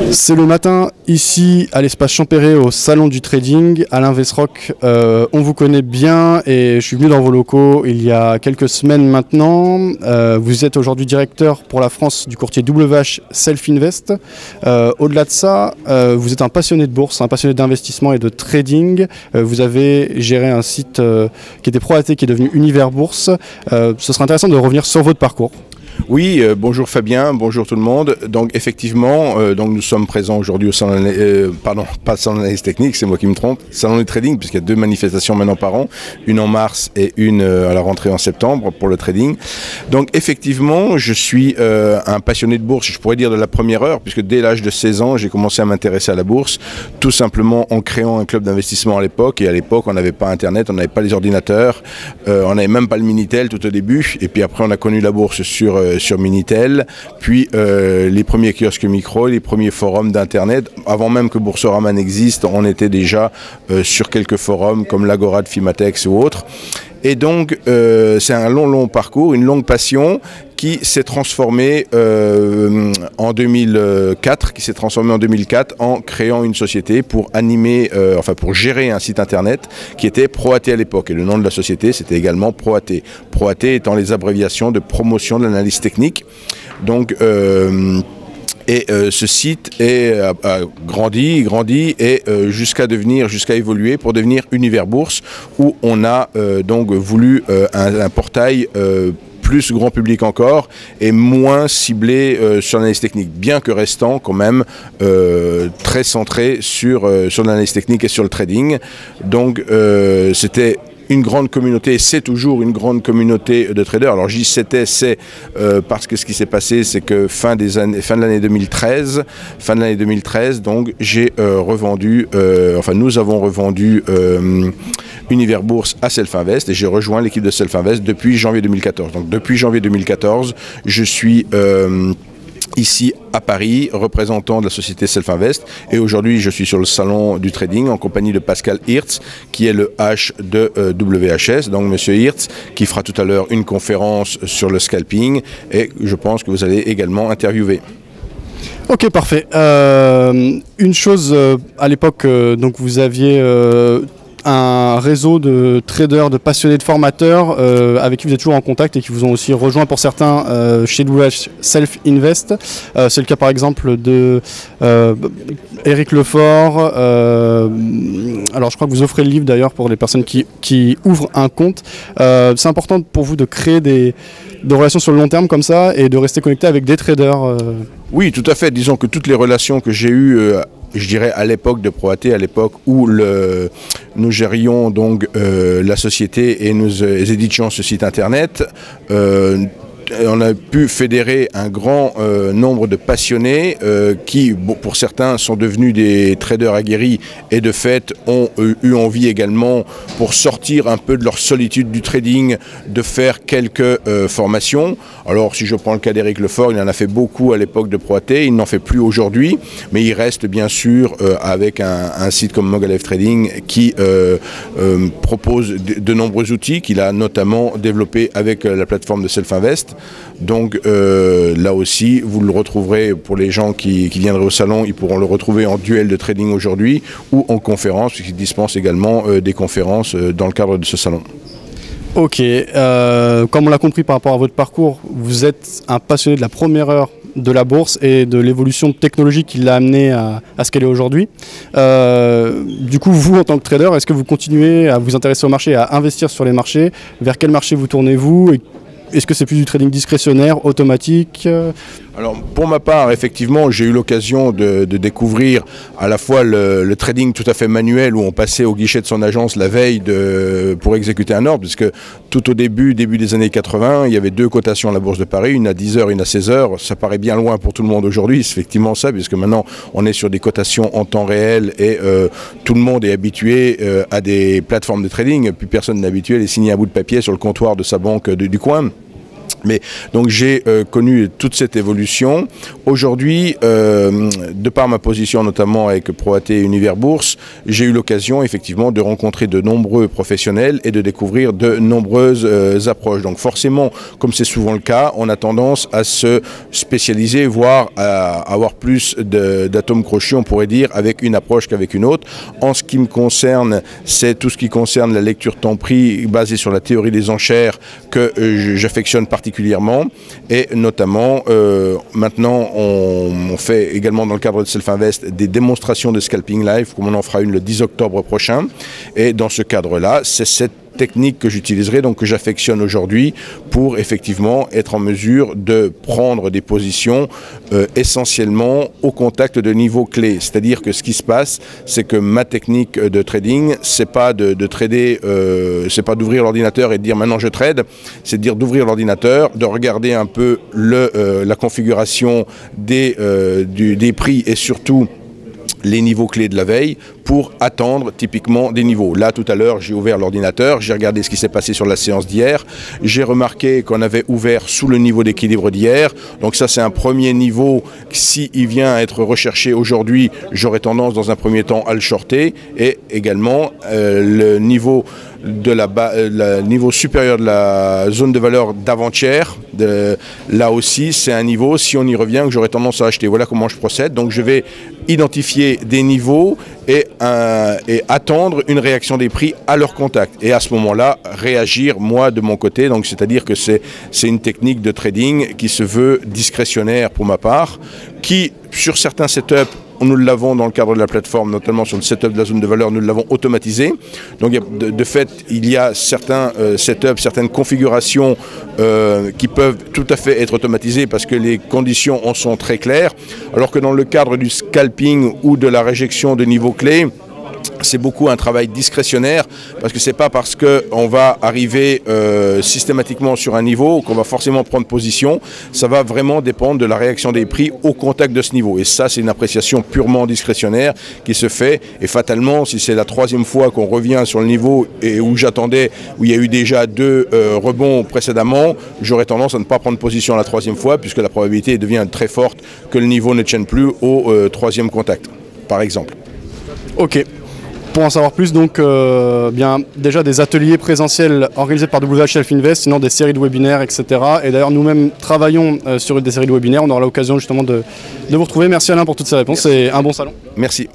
C'est le matin ici à l'espace Champéret au salon du trading. Alain Vesrock, on vous connaît bien et je suis venu dans vos locaux il y a quelques semaines maintenant. Vous êtes aujourd'hui directeur pour la France du courtier WH Self Invest. Au-delà de ça, vous êtes un passionné de bourse, un passionné d'investissement et de trading. Vous avez géré un site qui était ProAT qui est devenu Univers Bourse. Ce serait intéressant de revenir sur votre parcours. Oui, bonjour Fabien, bonjour tout le monde. Donc effectivement, nous sommes présents aujourd'hui au salon, pas salon d'analyse technique, c'est moi qui me trompe, salon du trading, puisqu'il y a 2 manifestations maintenant par an, une en mars et une à la rentrée en septembre pour le trading. Donc effectivement, je suis un passionné de bourse, je pourrais dire de la première heure, puisque dès l'âge de 16 ans, j'ai commencé à m'intéresser à la bourse, tout simplement en créant un club d'investissement à l'époque. Et à l'époque, on n'avait pas Internet, on n'avait pas les ordinateurs, on n'avait même pas le Minitel tout au début. Et puis après, on a connu la bourse sur Minitel, puis les premiers kiosques micro, les premiers forums d'Internet. Avant même que Boursorama n'existe, on était déjà sur quelques forums comme l'Agora de Fimatex ou autres. Et donc, c'est un long parcours, une longue passion qui s'est transformée en 2004, en créant une société pour animer, pour gérer un site internet qui était ProAT à l'époque. Et le nom de la société, c'était également ProAT. ProAT étant les abréviations de promotion de l'analyse technique. Donc, ce site a grandi et jusqu'à évoluer pour devenir Univers Bourse, où on a donc voulu un portail plus grand public encore et moins ciblé sur l'analyse technique, bien que restant quand même très centré sur l'analyse technique et sur le trading. Donc c'était une grande communauté, c'est toujours une grande communauté de traders. Alors je dis c'est parce que ce qui s'est passé, c'est que fin de l'année 2013, donc j'ai nous avons revendu Univers Bourse à Self Invest et j'ai rejoint l'équipe de Self Invest depuis janvier 2014. Donc depuis janvier 2014, je suis ici à Paris, représentant de la société Self Invest, et aujourd'hui je suis sur le salon du trading en compagnie de Pascal Hirtz, qui est le H de WHS, donc Monsieur Hirtz, qui fera tout à l'heure une conférence sur le scalping, et je pense que vous allez également interviewer. Ok, parfait. Une chose, à l'époque, donc vous aviez un réseau de traders, de passionnés, de formateurs avec qui vous êtes toujours en contact et qui vous ont aussi rejoint pour certains chez WH Self Invest. C'est le cas par exemple de Eric Lefort. Alors je crois que vous offrez le livre d'ailleurs pour les personnes qui ouvrent un compte. C'est important pour vous de créer des relations sur le long terme comme ça et de rester connecté avec des traders. Oui, tout à fait. Disons que toutes les relations que j'ai eues je dirais à l'époque de ProAT, à l'époque où nous gérions donc la société et nous éditions ce site internet, on a pu fédérer un grand nombre de passionnés qui, pour certains, sont devenus des traders aguerris et de fait ont eu envie également, pour sortir un peu de leur solitude du trading, de faire quelques formations. Alors si je prends le cas d'Eric Lefort, il en a fait beaucoup à l'époque de ProAT, il n'en fait plus aujourd'hui, mais il reste bien sûr avec un site comme Mogalef Trading qui propose de nombreux outils qu'il a notamment développés avec la plateforme de Self Invest. Donc là aussi, vous le retrouverez pour les gens qui viendraient au salon, ils pourront le retrouver en duel de trading aujourd'hui ou en conférence, puisqu'il dispense également des conférences dans le cadre de ce salon. Ok, comme on l'a compris par rapport à votre parcours, vous êtes un passionné de la première heure de la bourse et de l'évolution technologique qui l'a amené à ce qu'elle est aujourd'hui. Du coup, vous, en tant que trader, est-ce que vous continuez à vous intéresser au marché, à investir sur les marchés? Vers quel marché vous tournez-vous? Est-ce que c'est plus du trading discrétionnaire, automatique? Alors pour ma part, effectivement, j'ai eu l'occasion de découvrir à la fois le trading tout à fait manuel où on passait au guichet de son agence la veille pour exécuter un ordre, puisque tout au début des années 80, il y avait 2 cotations à la Bourse de Paris, une à 10h, une à 16h. Ça paraît bien loin pour tout le monde aujourd'hui, c'est effectivement ça, puisque maintenant on est sur des cotations en temps réel et tout le monde est habitué à des plateformes de trading, plus personne n'est habitué à les signer à bout de papier sur le comptoir de sa banque du coin. Mais donc j'ai connu toute cette évolution. Aujourd'hui, de par ma position notamment avec ProAT et Univers Bourse, j'ai eu l'occasion effectivement de rencontrer de nombreux professionnels et de découvrir de nombreuses approches. Donc forcément, comme c'est souvent le cas, on a tendance à se spécialiser, voire à avoir plus d'atomes crochus, on pourrait dire, avec une approche qu'avec une autre. En ce qui me concerne, c'est tout ce qui concerne la lecture temps-prix basée sur la théorie des enchères que j'affectionne particulièrement. Et notamment, maintenant, on fait également dans le cadre de Self-Invest des démonstrations de scalping live, comme on en fera une le 10 octobre prochain. Et dans ce cadre-là, c'est cette technique que j'utiliserai, donc que j'affectionne aujourd'hui pour effectivement être en mesure de prendre des positions essentiellement au contact de niveaux clés. C'est-à-dire que ce qui se passe, c'est que ma technique de trading, c'est pas de trader, c'est pas d'ouvrir l'ordinateur et de dire maintenant je trade, c'est de dire d'ouvrir l'ordinateur, de regarder un peu la configuration des prix et surtout les niveaux clés de la veille pour attendre typiquement des niveaux. Là, tout à l'heure, j'ai ouvert l'ordinateur, j'ai regardé ce qui s'est passé sur la séance d'hier, j'ai remarqué qu'on avait ouvert sous le niveau d'équilibre d'hier, donc ça c'est un premier niveau, s'il vient à être recherché aujourd'hui, j'aurais tendance dans un premier temps à le shorter, et également le niveau niveau supérieur de la zone de valeur d'avant-hier, là aussi c'est un niveau, si on y revient, que j'aurais tendance à acheter. Voilà comment je procède. Donc je vais identifier des niveaux et attendre une réaction des prix à leur contact. Et à ce moment-là, réagir moi de mon côté. Donc c'est-à-dire que c'est une technique de trading qui se veut discrétionnaire pour ma part, qui sur certains setups, nous l'avons dans le cadre de la plateforme, notamment sur le setup de la zone de valeur, nous l'avons automatisé. Donc de fait, il y a certains setups, certaines configurations qui peuvent tout à fait être automatisées parce que les conditions en sont très claires. Alors que dans le cadre du scalping ou de la réjection de niveaux clés, c'est beaucoup un travail discrétionnaire parce que c'est pas parce qu'on va arriver systématiquement sur un niveau qu'on va forcément prendre position. Ça va vraiment dépendre de la réaction des prix au contact de ce niveau. Et ça, c'est une appréciation purement discrétionnaire qui se fait. Et fatalement, si c'est la troisième fois qu'on revient sur le niveau et où j'attendais, où il y a eu déjà 2 rebonds précédemment, j'aurais tendance à ne pas prendre position la troisième fois puisque la probabilité devient très forte que le niveau ne tienne plus au troisième contact, par exemple. Ok. Pour en savoir plus, donc, bien déjà des ateliers présentiels organisés par WH Self-Invest, sinon des séries de webinaires, etc. Et d'ailleurs, nous-mêmes travaillons sur des séries de webinaires. On aura l'occasion justement de vous retrouver. Merci Alain pour toutes ces réponses et un bon salon. Merci.